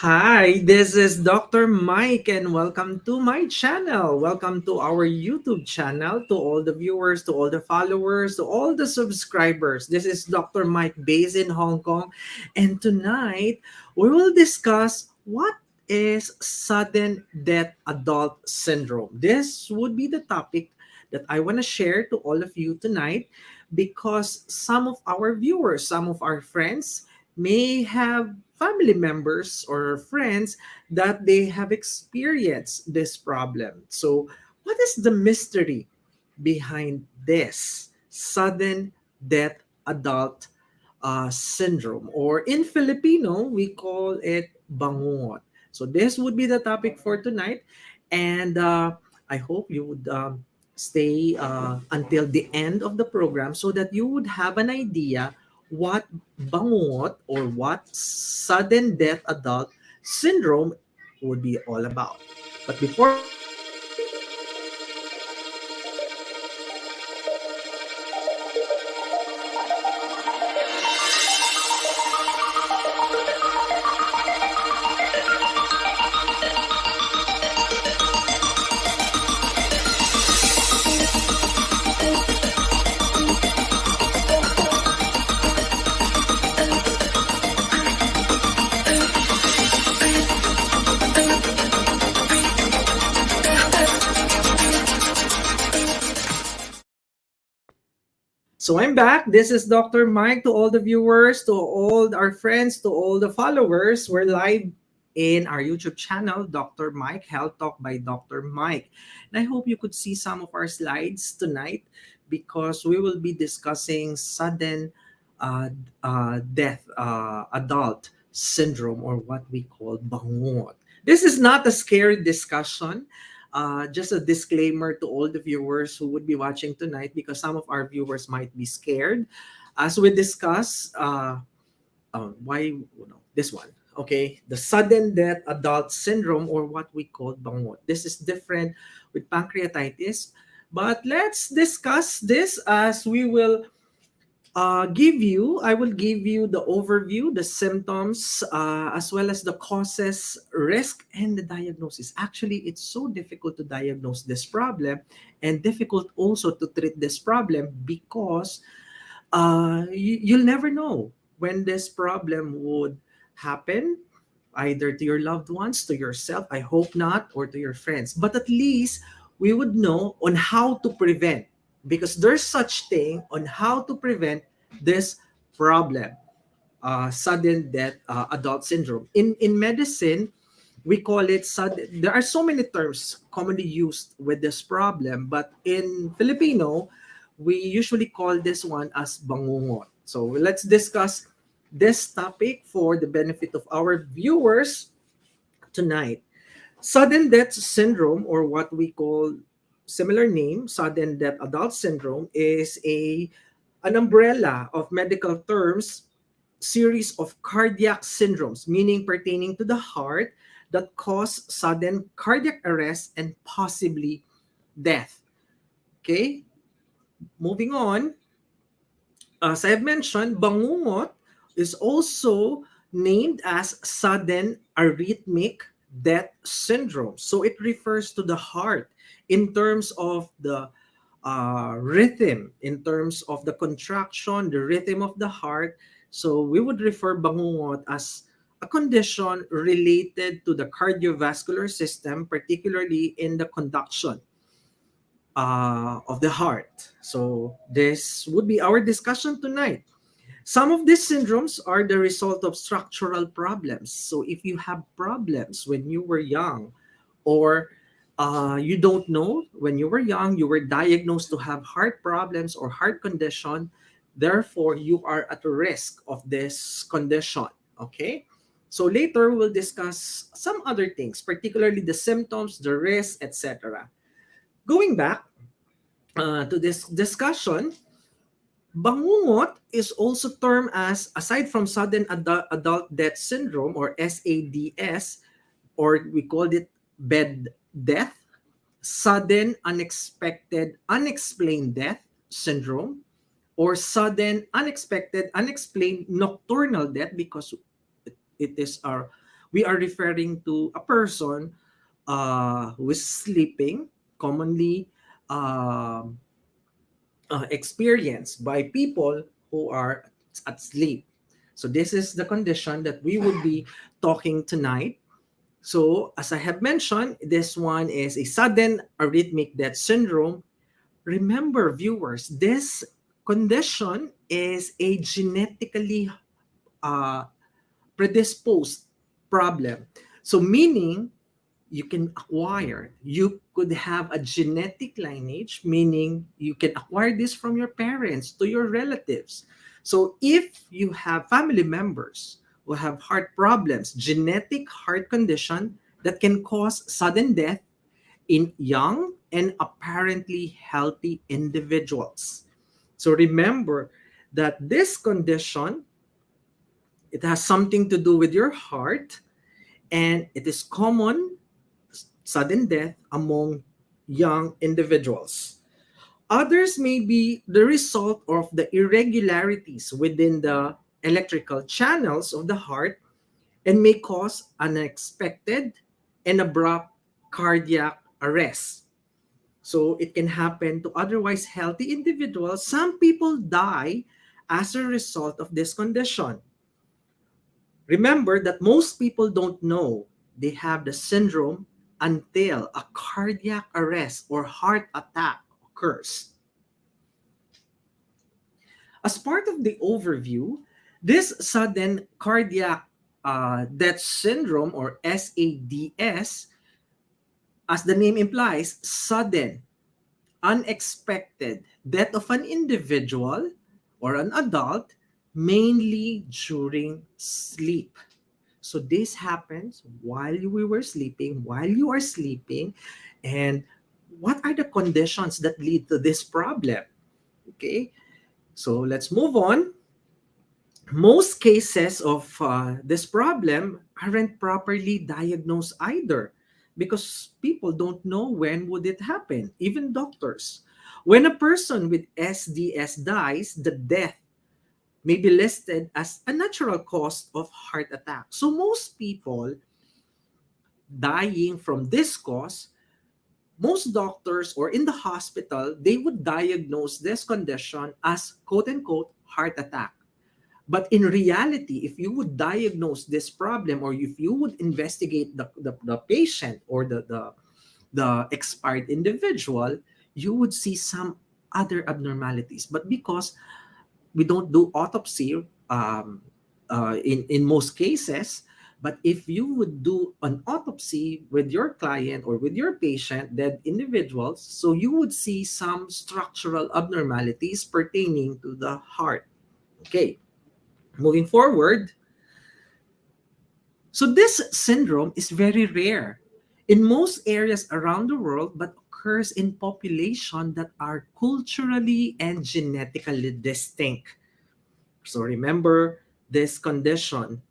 Hi, this is Dr. Mike, and welcome to my channel. Welcome to our YouTube channel, to all the viewers, to all the followers, to all the subscribers. This is Dr. Mike based in Hong Kong, and tonight we will discuss what is sudden death adult syndrome. This would be the topic that I want to share to all of you tonight because some of our viewers, some of our friends, may have family members or friends that they have experienced this problem. So, what is the mystery behind this sudden death adult syndrome? Or in Filipino, we call it bangungot. So, this would be the topic for tonight. And I hope you would stay until the end of the program so that you would have an idea what bangungot or what sudden death adult syndrome would be all about. But before we start, let's discuss what is sudden death adult syndrome. So I'm back. This is Dr. Mike. To all the viewers, to all our friends, to all the followers, we're live in our YouTube channel, Dr. Mike, Health Talk by Dr. Mike. And I hope you could see some of our slides tonight because we will be discussing sudden uh, death adult syndrome, or what we call bangungot. This is not a scary discussion. Just a disclaimer to all the viewers who would be watching tonight, because some of our viewers might be scared. As we discuss, why this one? Okay, the sudden death adult syndrome, or what we call bangungot. This is different with pancreatitis, but let's discuss this as we will I will give you the overview, the symptoms, as well as the causes, risk, and the diagnosis. Actually, it's so difficult to diagnose this problem and difficult also to treat this problem because you'll never know when this problem would happen, either to your loved ones, to yourself, I hope not, or to your friends. But at least we would know on how to prevent, because there's such thing on how to prevent this problem, sudden death adult syndrome. In medicine, we call it sudden. There are so many terms commonly used with this problem, but in Filipino, we usually call this one as bangungot. So let's discuss this topic for the benefit of our viewers tonight. Sudden death syndrome, or what we call similar name, sudden death adult syndrome, is a an umbrella of medical terms, series of cardiac syndromes, meaning pertaining to the heart, that cause sudden cardiac arrest and possibly death. Okay, moving on. As I've mentioned, bangungot is also named as sudden arrhythmic death syndrome. So it refers to the heart in terms of the rhythm, in terms of the contraction, the rhythm of the heart. So we would refer bangungot as a condition related to the cardiovascular system, particularly in the conduction of the heart. So this would be our discussion tonight. Some of these syndromes are the result of structural problems. So if you have problems when you were young, or you don't know when you were young, you were diagnosed to have heart problems or heart condition, therefore you are at risk of this condition. Okay. So later we'll discuss some other things, particularly the symptoms, the risk, etc. Going back to this discussion, bangungot is also termed as, aside from sudden adult death syndrome, or SADS, or we called it bed death, sudden unexpected unexplained death syndrome, or sudden unexpected unexplained nocturnal death, because it is our we are referring to a person who is sleeping, commonly um experienced by people who are at sleep. So this is the condition that we would be talking tonight. So as I have mentioned, this one is a sudden arrhythmic death syndrome. Remember, viewers, this condition is a genetically uh, predisposed problem. So meaning you can acquire, you could have a genetic lineage, meaning you can acquire this from your parents to your relatives. So if you have family members who have heart problems, genetic heart condition that can cause sudden death in young and apparently healthy individuals. So remember that this condition, it has something to do with your heart, and it is common sudden death among young individuals. Others may be the result of the irregularities within the electrical channels of the heart and may cause unexpected and abrupt cardiac arrest. So it can happen to otherwise healthy individuals. Some people die as a result of this condition. Remember that most people don't know they have the syndrome until a cardiac arrest or heart attack occurs. As part of the overview, this sudden cardiac death syndrome or SADS, as the name implies, sudden, unexpected death of an individual or an adult, mainly during sleep. So this happens while we were sleeping, while you are sleeping, and what are the conditions that lead to this problem? Okay, so let's move on. Most cases of this problem aren't properly diagnosed either because people don't know when would it happen, even doctors. When a person with SDS dies, the death may be listed as a natural cause of heart attack. So most people dying from this cause, most doctors or in the hospital, they would diagnose this condition as quote unquote heart attack. But in reality, if you would diagnose this problem or if you would investigate the patient or the expired individual, you would see some other abnormalities. But because we don't do autopsy in most cases, but if you would do an autopsy with your client or with your patient, dead individuals, so you would see some structural abnormalities pertaining to the heart. Okay, moving forward. So this syndrome is very rare in most areas around the world, but occurs in population that are culturally and genetically distinct. So remember this condition.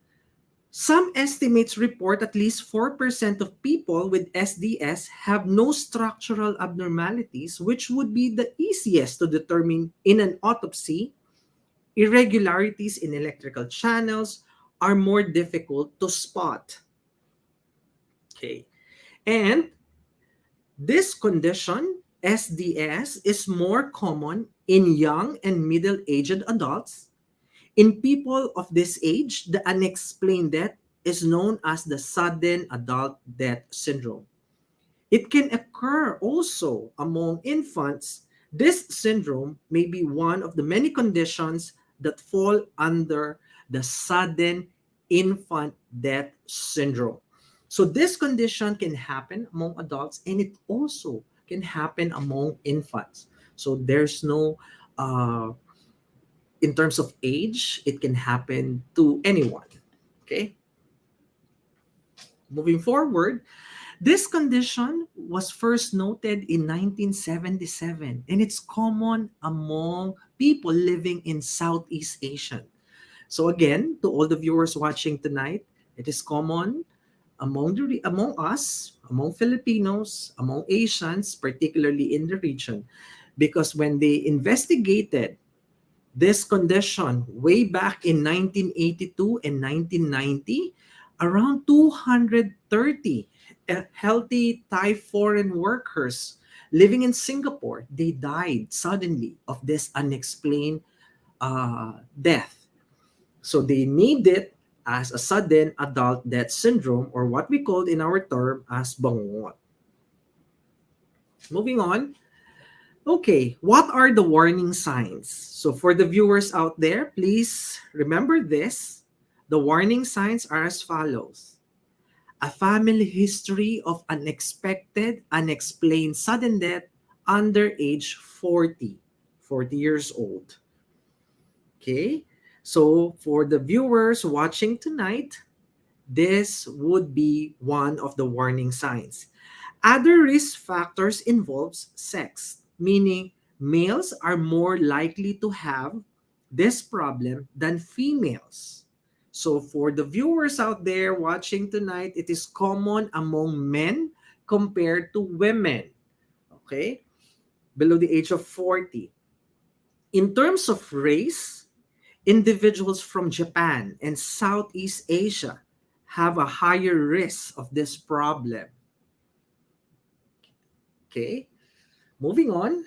Some estimates report at least 4% of people with SDS have no structural abnormalities, which would be the easiest to determine in an autopsy. Irregularities in electrical channels are more difficult to spot. Okay. And this condition, SDS, is more common in young and middle-aged adults. In people of this age, the unexplained death is known as the sudden adult death syndrome. It can occur also among infants. This syndrome may be one of the many conditions that fall under the sudden infant death syndrome. So this condition can happen among adults and it also can happen among infants. So there's no in terms of age, it can happen to anyone. Okay. Moving forward, this condition was first noted in 1977 and it's common among people living in Southeast Asia. So again, to all the viewers watching tonight, it is common among us, among Filipinos, among Asians, particularly in the region, because when they investigated this condition way back in 1982 and 1990, Around 230 healthy Thai foreign workers living in Singapore, they died suddenly of this unexplained death. So they named it as a sudden adult death syndrome, or what we called in our term as bangungot. Moving on. Okay, what are the warning signs? So for the viewers out there, please remember this. The warning signs are as follows: a family history of unexpected, unexplained sudden death under age 40 years old. Okay, so for the viewers watching tonight, this would be one of the warning signs. Other risk factors involves sex, meaning males are more likely to have this problem than females. So for the viewers out there watching tonight, it is common among men compared to women, okay? Below the age of 40. In terms of race, individuals from Japan and Southeast Asia have a higher risk of this problem. Okay, moving on.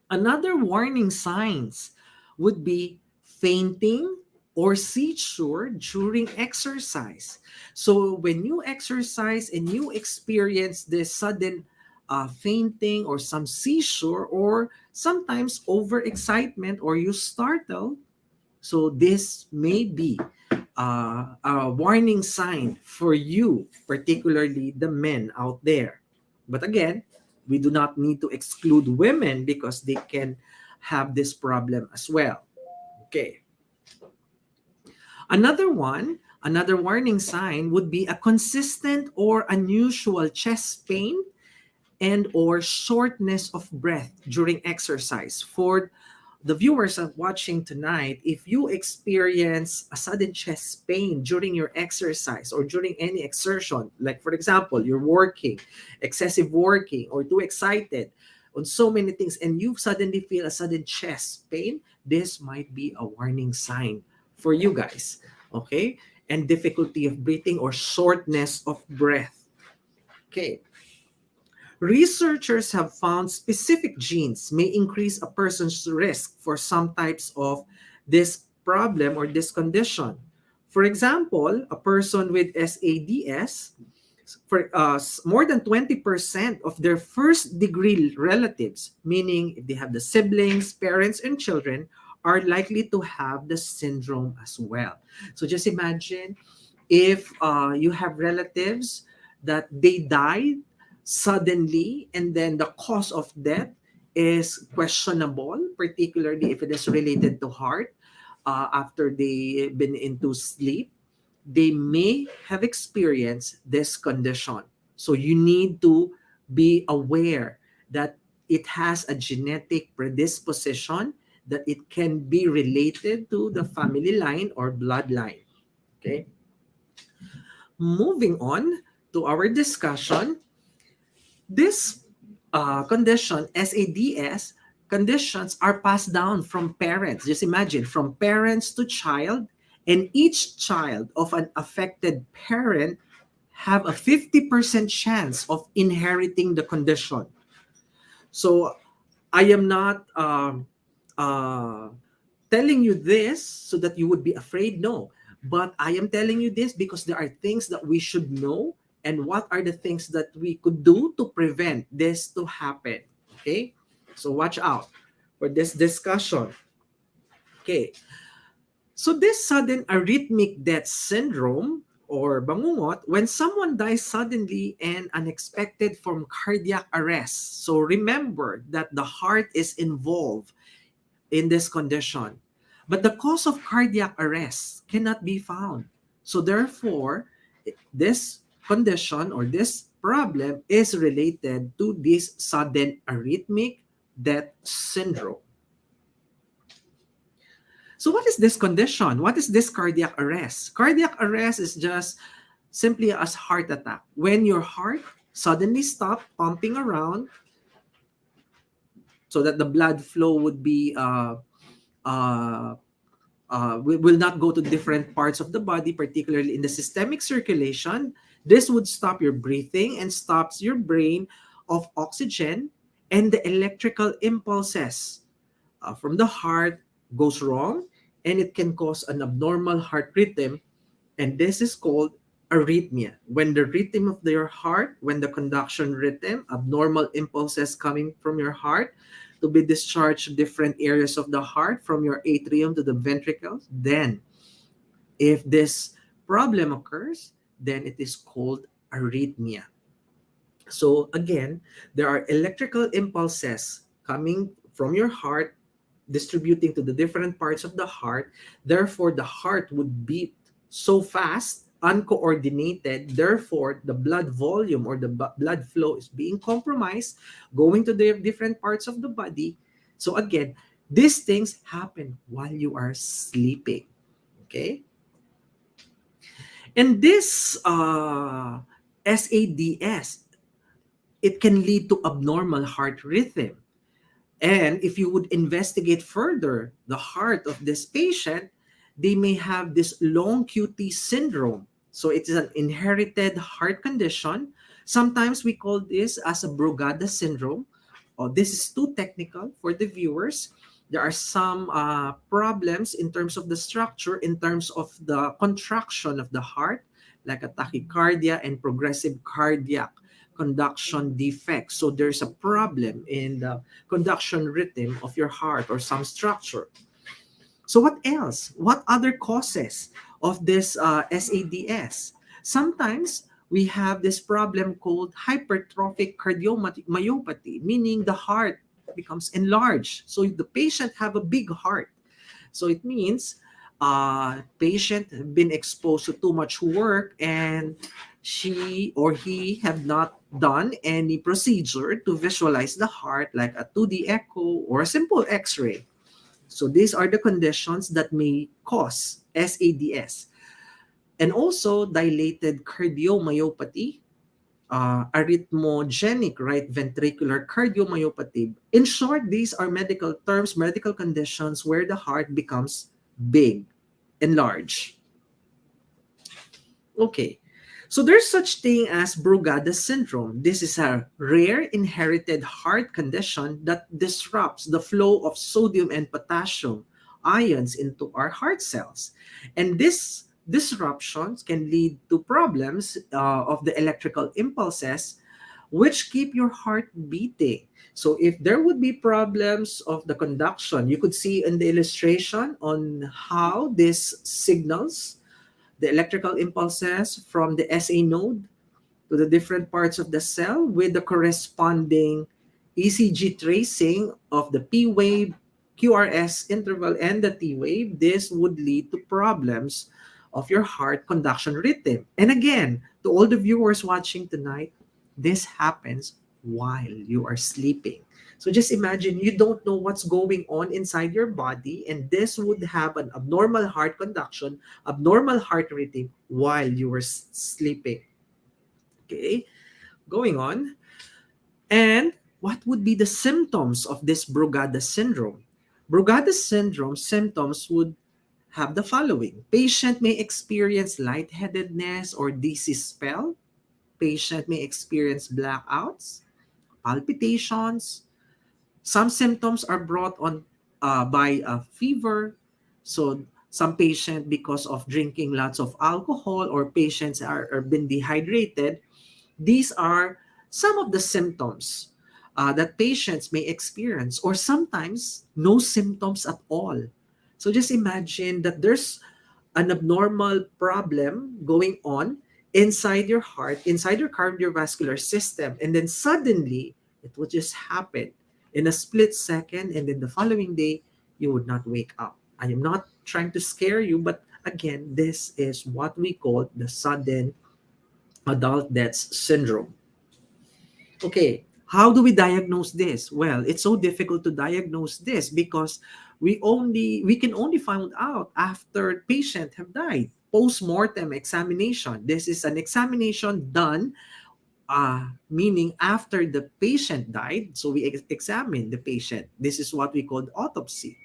Another warning signs would be fainting or seizure during exercise. So when you exercise and you experience this sudden fainting or some seizure or sometimes overexcitement or you startle, so this may be a warning sign for you, particularly the men out there. But again, we do not need to exclude women because they can have this problem as well. Okay. Another warning sign would be a consistent or unusual chest pain and or shortness of breath during exercise. For the viewers are watching tonight, if you experience a sudden chest pain during your exercise or during any exertion, like for example, you're working, excessive working, or too excited on so many things, and you suddenly feel a sudden chest pain, this might be a warning sign for you guys. Okay? And difficulty of breathing or shortness of breath. Okay. Researchers have found specific genes may increase a person's risk for some types of this problem or this condition. For example, a person with SADS, for more than 20% of their first degree relatives, meaning if they have the siblings, parents, and children, are likely to have the syndrome as well. So just imagine if you have relatives that they died suddenly and then the cause of death is questionable, particularly if it is related to heart, after they been into sleep, they may have experienced this condition. So you need to be aware that it has a genetic predisposition, that it can be related to the family line or bloodline. Okay. Moving on to our discussion, this condition, SADS, conditions are passed down from parents. Just imagine, from parents to child, and each child of an affected parent have a 50% chance of inheriting the condition. So I am not uh, telling you this so that you would be afraid. No. But I am telling you this because there are things that we should know, and what are the things that we could do to prevent this to happen. Okay? So watch out for this discussion. Okay. So this sudden arrhythmic death syndrome or bangungot, when someone dies suddenly and unexpected from cardiac arrest. So remember that the heart is involved in this condition. But the cause of cardiac arrest cannot be found. So therefore, this condition or this problem is related to this sudden arrhythmic death syndrome. So what is this condition? What is this cardiac arrest? Cardiac arrest is just simply as heart attack. When your heart suddenly stops pumping around so that the blood flow would be uh, we will not go to different parts of the body, particularly in the systemic circulation. This would stop your breathing and stops your brain of oxygen, and the electrical impulses from the heart goes wrong, and it can cause an abnormal heart rhythm, and this is called arrhythmia. When the rhythm of your heart, when the conduction rhythm, abnormal impulses coming from your heart to be discharged to different areas of the heart from your atrium to the ventricles, then if this problem occurs, then it is called arrhythmia. So again, there are electrical impulses coming from your heart distributing to the different parts of the heart. Therefore, the heart would beat so fast, uncoordinated. Therefore, the blood volume or the blood flow is being compromised, going to the different parts of the body. So again, these things happen while you are sleeping. Okay? And this SADS, it can lead to abnormal heart rhythm. And if you would investigate further the heart of this patient, they may have this long QT syndrome. So it is an inherited heart condition. Sometimes we call this as a Brugada syndrome. Oh, this is too technical for the viewers. There are some problems in terms of the structure, in terms of the contraction of the heart, like a tachycardia and progressive cardiac conduction defects. So there's a problem in the conduction rhythm of your heart or some structure. So what else? What other causes of this SADS? Sometimes we have this problem called hypertrophic cardiomyopathy, meaning the heart becomes enlarged. So the patient have a big heart. So it means patient have been exposed to too much work, and she or he have not done any procedure to visualize the heart like a 2D echo or a simple x-ray. So these are the conditions that may cause SADS. And also dilated cardiomyopathy, arrhythmogenic right ventricular cardiomyopathy. In short, these are medical terms, medical conditions where the heart becomes big and large. Okay. So there's such thing as Brugada syndrome. This is a rare inherited heart condition that disrupts the flow of sodium and potassium ions into our heart cells. And this disruptions can lead to problems of the electrical impulses which keep your heart beating. So if there would be problems of the conduction, you could see in the illustration on how these signals, the electrical impulses from the SA node to the different parts of the cell with the corresponding ECG tracing of the P wave, QRS interval, and the T wave, this would lead to problems of your heart conduction rhythm. And again, to all the viewers watching tonight, this happens while you are sleeping. So just imagine you don't know what's going on inside your body, and this would have an abnormal heart conduction, abnormal heart rhythm while you were sleeping. Okay, going on. And what would be the symptoms of this Brugada syndrome? Brugada syndrome symptoms would have the following. Patient may experience lightheadedness or dizzy spell. Patient may experience blackouts, palpitations. Some symptoms are brought on by a fever. So some patient, because of drinking lots of alcohol, or patients are been dehydrated, these are some of the symptoms that patients may experience, or sometimes no symptoms at all. So just imagine that there's an abnormal problem going on inside your heart, inside your cardiovascular system, and then suddenly it would just happen in a split second, and then the following day you would not wake up. I am not trying to scare you, but again, this is what we call the sudden adult death syndrome. Okay, how do we diagnose this? Well, it's so difficult to diagnose this because we can only find out after patient have died. Post-mortem examination. This is an examination done, meaning after the patient died. So we examine the patient. This is what we call autopsy.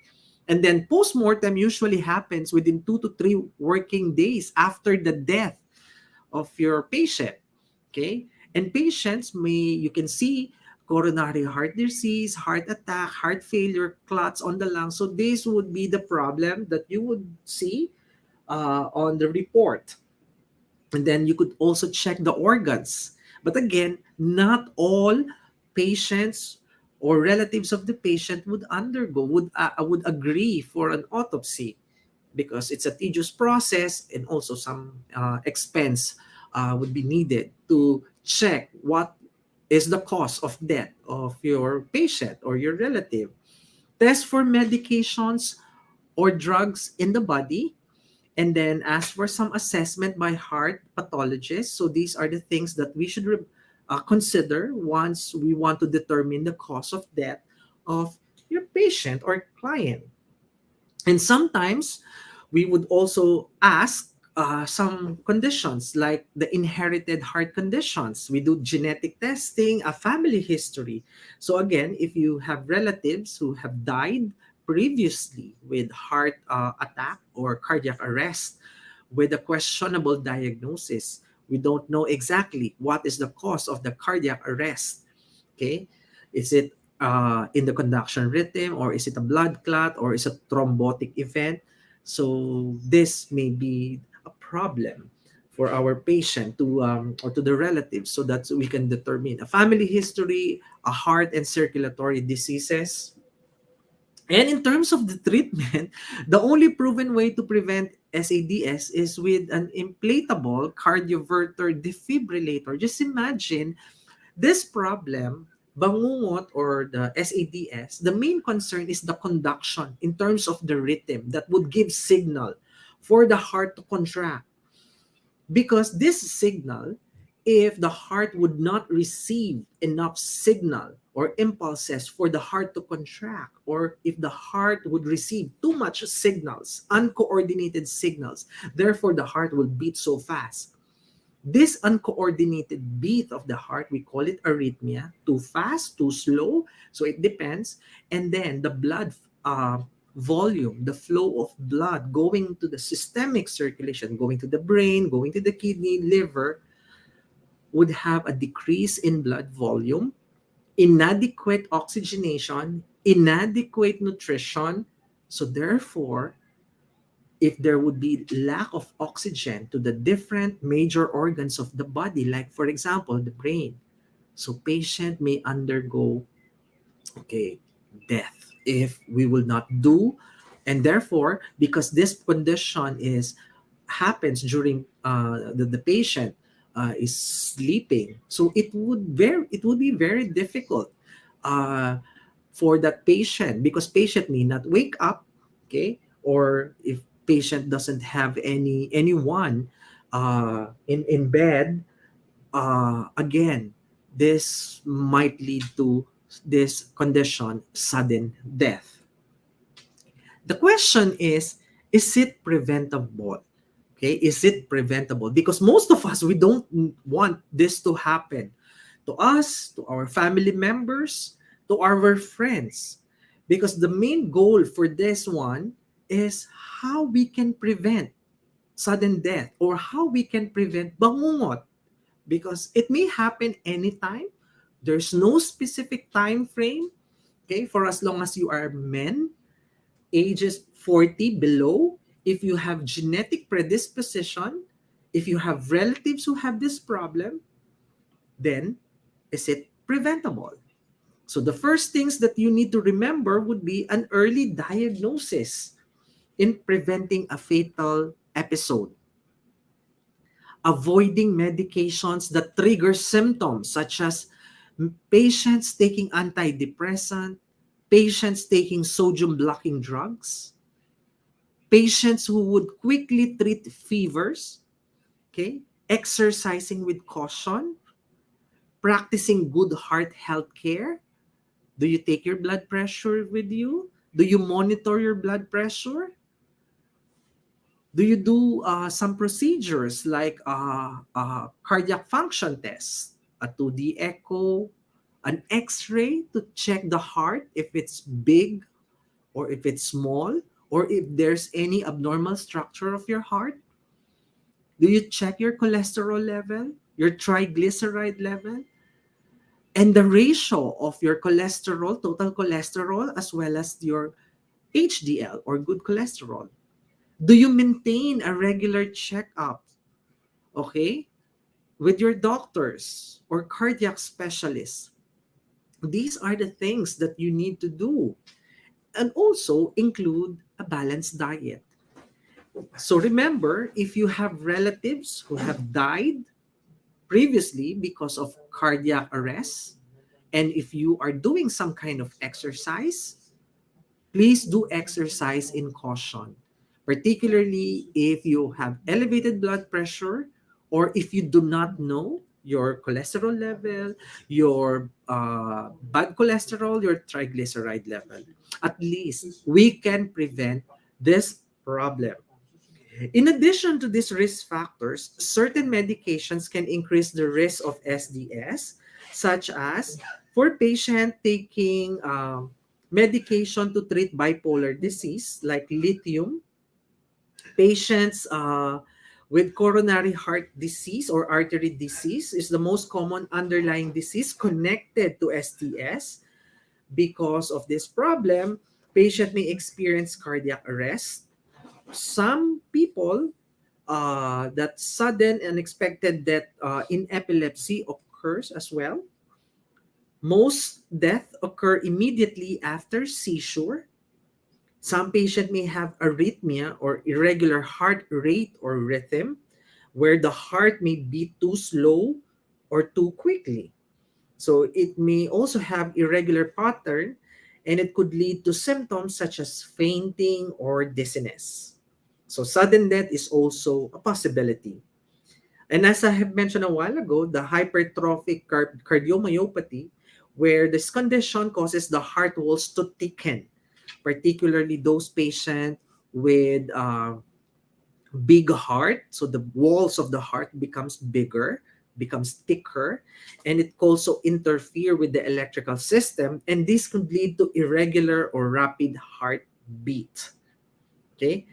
And then post-mortem usually happens within 2 to 3 working days after the death of your patient. Okay? And patients may, you can see coronary heart disease, heart attack, heart failure, clots on the lungs. So this would be the problem that you would see on the report. And then you could also check the organs. But again, not all patients or relatives of the patient would would agree for an autopsy, because it's a tedious process, and also some expense would be needed to check what is the cause of death of your patient or your relative. Test for medications or drugs in the body, and then ask for some assessment by heart pathologists. So these are the things that we should consider once we want to determine the cause of death of your patient or client. And sometimes we would also ask some conditions like the inherited heart conditions. We do genetic testing, a family history. So again, if you have relatives who have died previously with heart attack or cardiac arrest with a questionable diagnosis, we don't know exactly what is the cause of the cardiac arrest. Okay, is it in the conduction rhythm, or is it a blood clot, or is it a thrombotic event? So this may be a problem for our patient to or to the relatives, so that we can determine a family history, a heart and circulatory diseases. And in terms of the treatment, the only proven way to prevent SADS is with an inflatable cardioverter defibrillator. Just imagine this problem, bangungot or the SADS, the main concern is the conduction in terms of the rhythm that would give signal for the heart to contract. Because this signal, if the heart would not receive enough signal or impulses for the heart to contract, or if the heart would receive too much signals, uncoordinated signals, therefore the heart will beat so fast. This uncoordinated beat of the heart, we call it arrhythmia, too fast, too slow. So it depends. And then the blood volume, the flow of blood going to the systemic circulation, going to the brain, going to the kidney, liver, would have a decrease in blood volume, inadequate oxygenation, inadequate nutrition. So therefore, if there would be lack of oxygen to the different major organs of the body, like for example the brain, so patient may undergo, okay, death if we will not do. And therefore, because this condition is happens during the patient is sleeping, so it would be very difficult uh, for that patient, because patient may not wake up. Okay, or if patient doesn't have anyone in bed, again, this might lead to this condition, sudden death. The question is it preventable? Okay, is it preventable? Because most of us, we don't want this to happen to us, to our family members, to our friends. Because the main goal for this one is how we can prevent sudden death, or how we can prevent bangungot, because it may happen anytime. There's no specific time frame. Okay, for as long as you are men, ages 40 below, if you have genetic predisposition, if you have relatives who have this problem, then is it preventable? So the first things that you need to remember would be an early diagnosis in preventing a fatal episode. Avoiding medications that trigger symptoms, such as patients taking antidepressant, patients taking sodium blocking drugs, patients who would quickly treat fevers, okay, exercising with caution, practicing good heart health care. Do you take your blood pressure with you? Do you monitor your blood pressure? Do you do some procedures like cardiac function test, a 2D echo, an X-ray to check the heart if it's big or if it's small, or if there's any abnormal structure of your heart? Do you check your cholesterol level, your triglyceride level, and the ratio of your cholesterol, total cholesterol, as well as your HDL or good cholesterol? Do you maintain a regular checkup, okay, with your doctors or cardiac specialists? These are the things that you need to do, and also include a balanced diet. So remember, if you have relatives who have died previously because of cardiac arrest, and if you are doing some kind of exercise, please do exercise in caution, particularly if you have elevated blood pressure, or if you do not know your cholesterol level, your bad cholesterol, your triglyceride level. At least we can prevent this problem. In addition to these risk factors, certain medications can increase the risk of SDS, such as for patient taking medication to treat bipolar disease like lithium, patients with coronary heart disease or artery disease is the most common underlying disease connected to SDS. Because of this problem, patient may experience cardiac arrest. Some people, that sudden unexpected death in epilepsy occurs as well. Most death occur immediately after seizure. Some patient may have arrhythmia or irregular heart rate or rhythm, where the heart may beat too slow or too quickly. So it may also have irregular pattern, and it could lead to symptoms such as fainting or dizziness. So sudden death is also a possibility. And as I have mentioned a while ago, the hypertrophic cardiomyopathy, where this condition causes the heart walls to thicken, particularly those patients with big heart. So the walls of the heart becomes bigger, becomes thicker, and it also interfere with the electrical system, and this could lead to irregular or rapid heartbeat. Okay,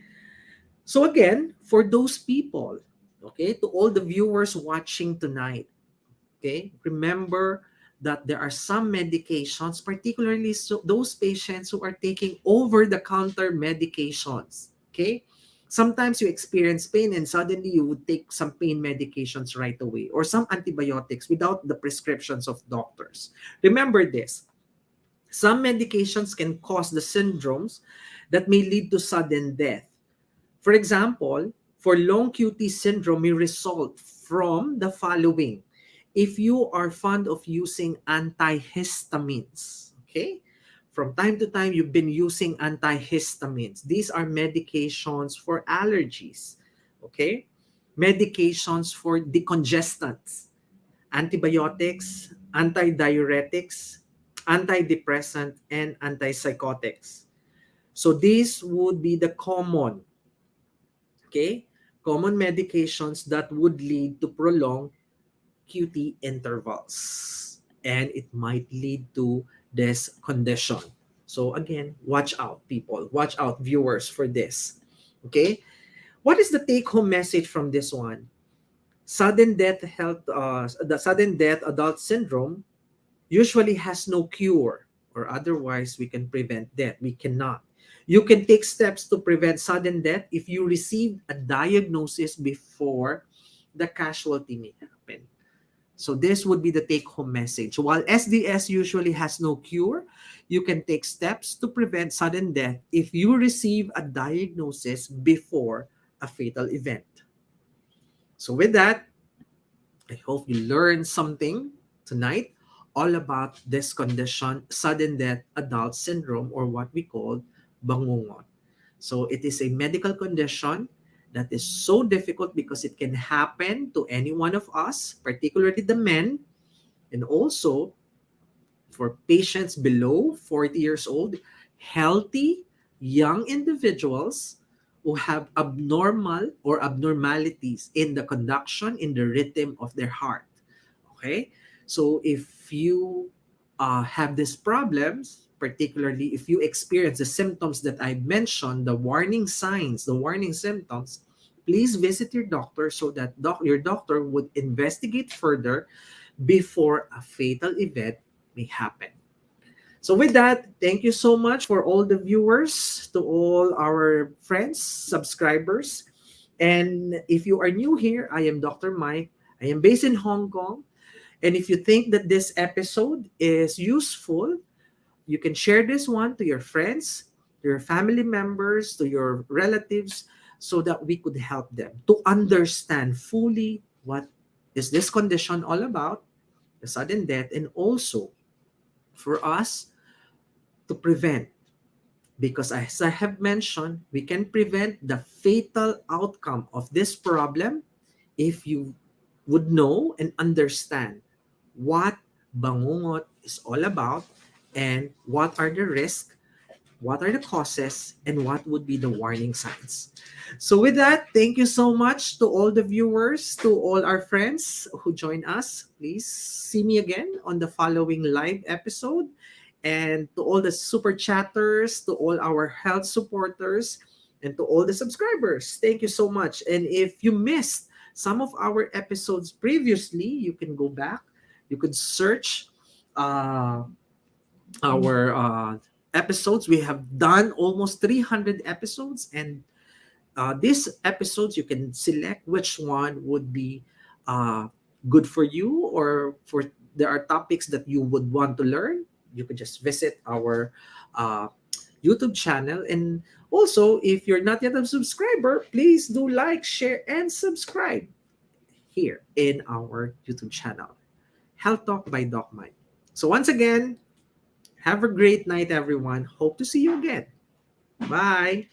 so again, for those people, okay, to all the viewers watching tonight, okay, remember that there are some medications, particularly so those patients who are taking over-the-counter medications. Okay, sometimes you experience pain and suddenly you would take some pain medications right away, or some antibiotics without the prescriptions of doctors. Remember this: some medications can cause the syndromes that may lead to sudden death. For example, for long QT syndrome may result from the following. If you are fond of using antihistamines, okay? From time to time, you've been using antihistamines. These are medications for allergies, okay? Medications for decongestants, antibiotics, antidiuretics, antidepressant, and antipsychotics. So these would be the okay, common medications that would lead to prolonged QT intervals, and it might lead to this condition. So again, watch out, people. Watch out, viewers, for this. Okay, what is the take-home message from this one? The sudden death adult syndrome usually has no cure, or otherwise we can prevent death. We cannot. You can take steps to prevent sudden death if you receive a diagnosis before the casualty may happen. So this would be the take-home message. While SDS usually has no cure, you can take steps to prevent sudden death if you receive a diagnosis before a fatal event. So with that, I hope you learned something tonight all about this condition, sudden death adult syndrome, or what we call Bangungot. So it is a medical condition that is so difficult because it can happen to any one of us, particularly the men, and also for patients below 40 years old, healthy young individuals who have abnormal or abnormalities in the conduction, in the rhythm of their heart. Okay, so if you have these problems, particularly if you experience the symptoms that I mentioned, the warning signs, the warning symptoms, please visit your doctor so that your doctor would investigate further before a fatal event may happen. So with that, thank you so much for all the viewers, to all our friends, subscribers. And if you are new here, I am Dr. Mike. I am based in Hong Kong. And if you think that this episode is useful, you can share this one to your friends, to your family members, to your relatives, so that we could help them to understand fully what is this condition all about, the sudden death, and also for us to prevent. Because as I have mentioned, we can prevent the fatal outcome of this problem if you would know and understand what Bangungot is all about and what are the risks, what are the causes, and what would be the warning signs. So with that, thank you so much to all the viewers, to all our friends who join us. Please see me again on the following live episode. And to all the super chatters, to all our health supporters, and to all the subscribers, thank you so much. And if you missed some of our episodes previously, you can go back. You could search uh, our episodes. We have done almost 300 episodes, and these episodes you can select which one would be uh, good for you, or for there are topics that you would want to learn. You could just visit our uh, YouTube channel. And also, if you're not yet a subscriber, please do like, share, and subscribe here in our YouTube channel, Health Talk by Doc Mike. So once again, have a great night, everyone. Hope to see you again. Bye.